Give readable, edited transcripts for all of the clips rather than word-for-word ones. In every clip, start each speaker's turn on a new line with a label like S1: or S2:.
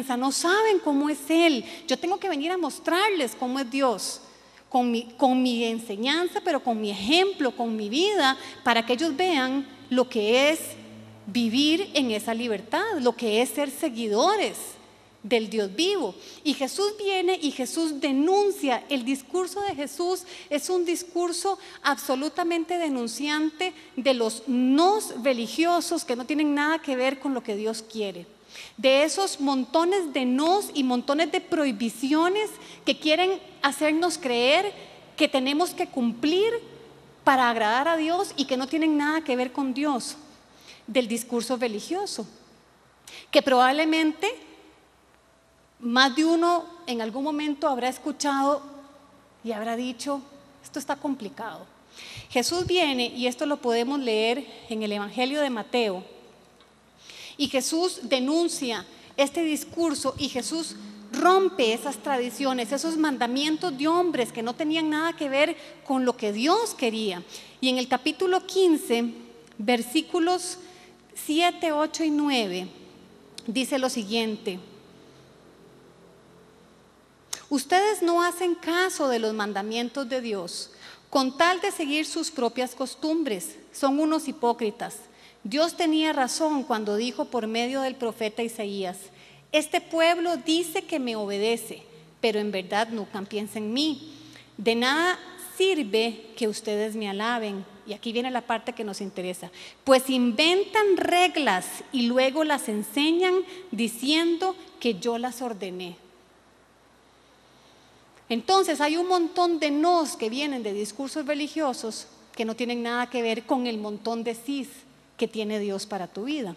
S1: enseñanza, no saben cómo es Él. Yo tengo que venir a mostrarles cómo es Dios, con mi enseñanza, pero con mi ejemplo, con mi vida, para que ellos vean lo que es vivir en esa libertad, lo que es ser seguidores del Dios vivo. Y Jesús viene y Jesús denuncia. El discurso de Jesús es un discurso absolutamente denunciante de los nos religiosos que no tienen nada que ver con lo que Dios quiere, de esos montones de nos y montones de prohibiciones que quieren hacernos creer que tenemos que cumplir para agradar a Dios y que no tienen nada que ver con Dios, del discurso religioso, que probablemente más de uno en algún momento habrá escuchado y habrá dicho: esto está complicado. Jesús viene, y esto lo podemos leer en el Evangelio de Mateo, y Jesús denuncia este discurso, y Jesús rompe esas tradiciones, esos mandamientos de hombres que no tenían nada que ver con lo que Dios quería. Y en el capítulo 15, versículos 7, 8 y 9, dice lo siguiente: ustedes no hacen caso de los mandamientos de Dios, con tal de seguir sus propias costumbres. Son unos hipócritas. Dios tenía razón cuando dijo por medio del profeta Isaías: este pueblo dice que me obedece, pero en verdad nunca piensa en mí. De nada sirve que ustedes me alaben. Y aquí viene la parte que nos interesa: pues inventan reglas y luego las enseñan diciendo que yo las ordené. Entonces hay un montón de nos que vienen de discursos religiosos que no tienen nada que ver con el montón de sís que tiene Dios para tu vida.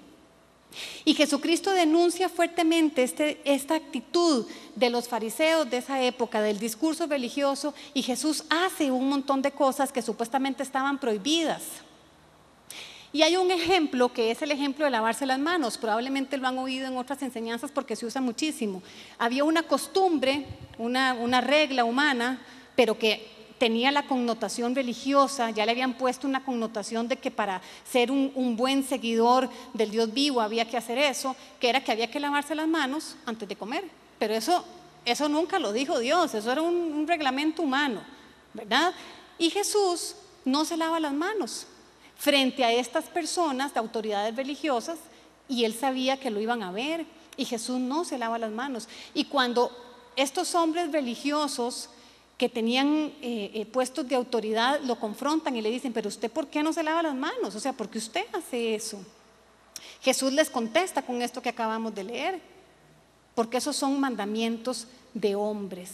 S1: Y Jesucristo denuncia fuertemente esta actitud de los fariseos de esa época, del discurso religioso, y Jesús hace un montón de cosas que supuestamente estaban prohibidas. Y hay un ejemplo que es el ejemplo de lavarse las manos. Probablemente lo han oído en otras enseñanzas porque se usa muchísimo. Había una costumbre, una regla humana, pero que tenía la connotación religiosa. Ya le habían puesto una connotación de que para ser un buen seguidor del Dios vivo había que hacer eso, que era que había que lavarse las manos antes de comer. Pero eso nunca lo dijo Dios, eso era un reglamento humano, ¿verdad? Y Jesús no se lava las manos frente a estas personas de autoridades religiosas, y él sabía que lo iban a ver, y Jesús no se lava las manos. Y cuando estos hombres religiosos que tenían puestos de autoridad lo confrontan y le dicen: pero usted, ¿por qué no se lava las manos? O sea, ¿por qué usted hace eso? Jesús les contesta con esto que acabamos de leer: porque esos son mandamientos de hombres.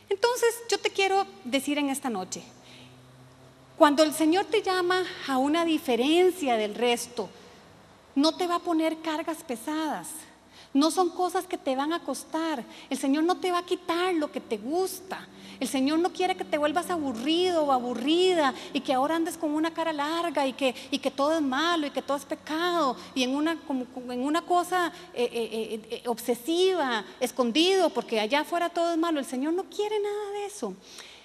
S1: Entonces yo te quiero decir en esta noche, cuando el Señor te llama a una diferencia del resto, no te va a poner cargas pesadas, no son cosas que te van a costar. El Señor no te va a quitar lo que te gusta. El Señor no quiere que te vuelvas aburrido o aburrida y que ahora andes con una cara larga y que todo es malo y que todo es pecado y en una cosa obsesiva, escondido, porque allá afuera todo es malo. El Señor no quiere nada de eso.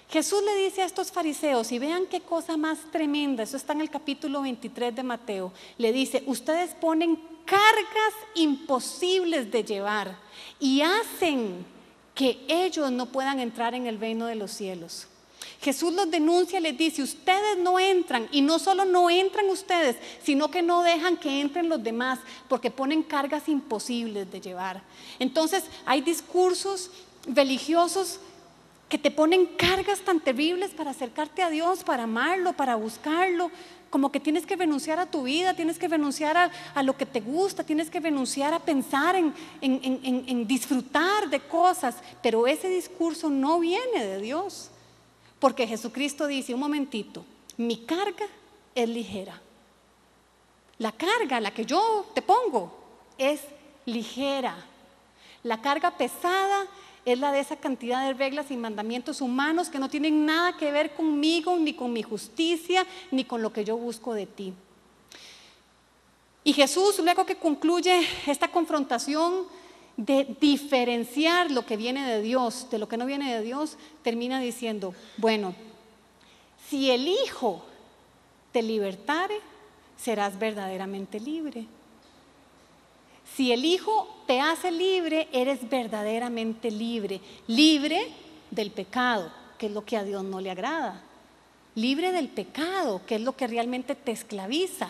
S1: Jesús le dice a estos fariseos, y vean qué cosa más tremenda, eso está en el capítulo 23 de Mateo, le dice: ustedes ponen cargas imposibles de llevar y hacen que ellos no puedan entrar en el reino de los cielos. Jesús los denuncia y les dice: ustedes no entran, y no solo no entran ustedes, sino que no dejan que entren los demás, porque ponen cargas imposibles de llevar. Entonces hay discursos religiosos que te ponen cargas tan terribles para acercarte a Dios, para amarlo, para buscarlo, como que tienes que renunciar a tu vida, tienes que renunciar a lo que te gusta, tienes que renunciar a pensar en disfrutar de cosas. Pero ese discurso no viene de Dios, porque Jesucristo dice: un momentito, mi carga es ligera. La carga, la que yo te pongo, es ligera. La carga pesada es la de esa cantidad de reglas y mandamientos humanos que no tienen nada que ver conmigo, ni con mi justicia, ni con lo que yo busco de ti. Y Jesús, luego que concluye esta confrontación de diferenciar lo que viene de Dios de lo que no viene de Dios, termina diciendo: bueno, si el Hijo te libertare, serás verdaderamente libre. Si el Hijo te hace libre, eres verdaderamente libre. Libre del pecado, que es lo que a Dios no le agrada. Libre del pecado, que es lo que realmente te esclaviza.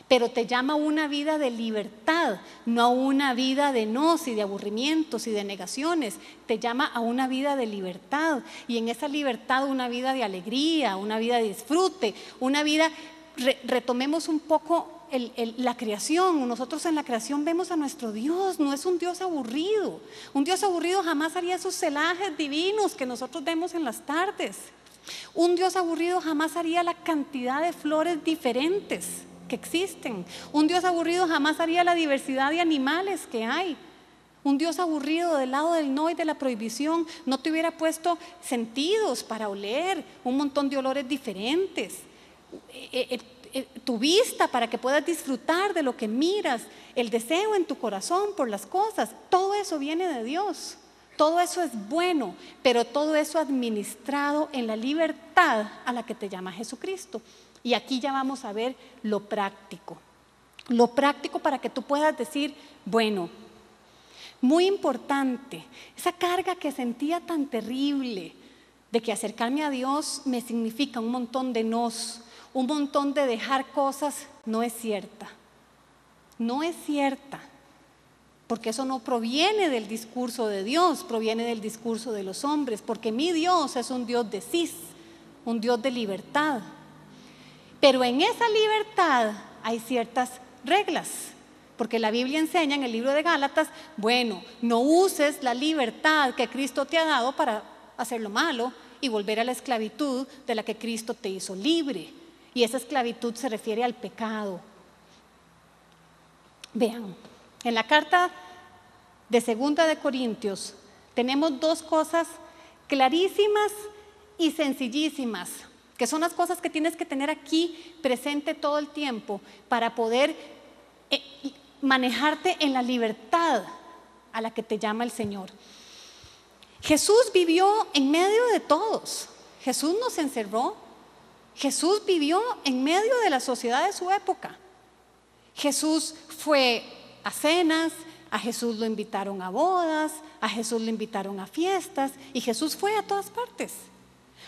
S1: Pero te llama a una vida de libertad, no a una vida de nos y de aburrimientos y de negaciones. Te llama a una vida de libertad. Y en esa libertad una vida de alegría, una vida de disfrute, una vida... Retomemos un poco la creación. Nosotros en la creación vemos a nuestro Dios, no es un Dios aburrido. Un Dios aburrido jamás haría esos celajes divinos que nosotros vemos en las tardes. Un Dios aburrido jamás haría la cantidad de flores diferentes que existen. Un Dios aburrido jamás haría la diversidad de animales que hay. Un Dios aburrido del lado del no y de la prohibición no te hubiera puesto sentidos para oler un montón de olores diferentes. Tu vista para que puedas disfrutar de lo que miras, el deseo en tu corazón por las cosas, todo eso viene de Dios, todo eso es bueno, pero todo eso administrado en la libertad a la que te llama Jesucristo. Y aquí ya vamos a ver lo práctico para que tú puedas decir, bueno, muy importante, esa carga que sentía tan terrible de que acercarme a Dios me significa un montón de nos, un montón de dejar cosas, no es cierta. No es cierta, porque eso no proviene del discurso de Dios, proviene del discurso de los hombres, porque mi Dios es un Dios de cis, un Dios de libertad. Pero en esa libertad hay ciertas reglas, porque la Biblia enseña en el libro de Gálatas, bueno, no uses la libertad que Cristo te ha dado para hacer lo malo y volver a la esclavitud de la que Cristo te hizo libre. Y esa esclavitud se refiere al pecado. Vean, en la carta de 2 de Corintios tenemos dos cosas clarísimas y sencillísimas, que son las cosas que tienes que tener aquí presente todo el tiempo para poder manejarte en la libertad a la que te llama el Señor. Jesús vivió en medio de todos. Jesús nos encerró. Jesús vivió en medio de la sociedad de su época. Jesús fue a cenas, a Jesús lo invitaron a bodas, a Jesús lo invitaron a fiestas y Jesús fue a todas partes.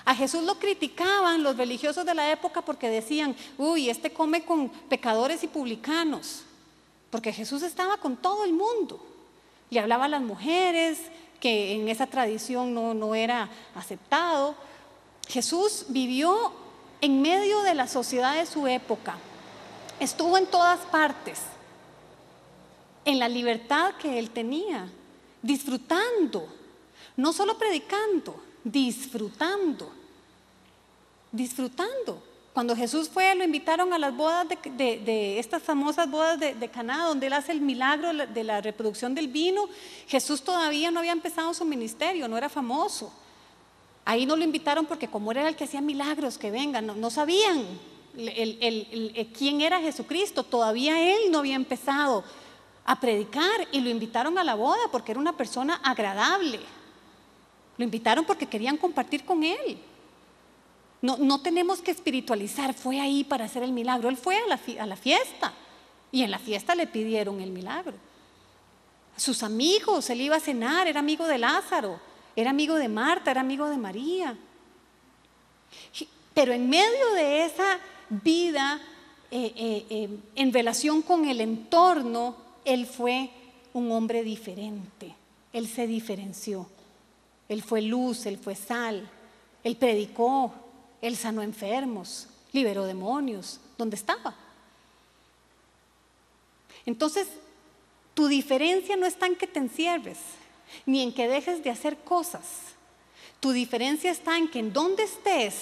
S1: A Jesús lo criticaban los religiosos de la época porque decían, uy, este come con pecadores y publicanos, porque Jesús estaba con todo el mundo. Le hablaba a las mujeres, que en esa tradición no era aceptado. Jesús vivió en medio de la sociedad de su época, estuvo en todas partes, en la libertad que él tenía, disfrutando, no solo predicando, disfrutando. Cuando Jesús fue, lo invitaron a las bodas de estas famosas bodas de Caná, donde él hace el milagro de la reproducción del vino. Jesús todavía no había empezado su ministerio, no era famoso. Ahí no lo invitaron porque como era el que hacía milagros, que vengan, no sabían quién era Jesucristo, todavía él no había empezado a predicar y lo invitaron a la boda porque era una persona agradable. Lo invitaron porque querían compartir con él. No tenemos que espiritualizar, fue ahí para hacer el milagro, él fue a la fiesta y en la fiesta le pidieron el milagro. A sus amigos, él iba a cenar, era amigo de Lázaro. Era amigo de Marta, era amigo de María. Pero en medio de esa vida en relación con el entorno, él fue un hombre diferente. Él se diferenció. Él fue luz, él fue sal. Él predicó, él sanó enfermos, liberó demonios. ¿Dónde estaba? Entonces, tu diferencia no está en que te encierres, ni en que dejes de hacer cosas. Tu diferencia está en que en donde estés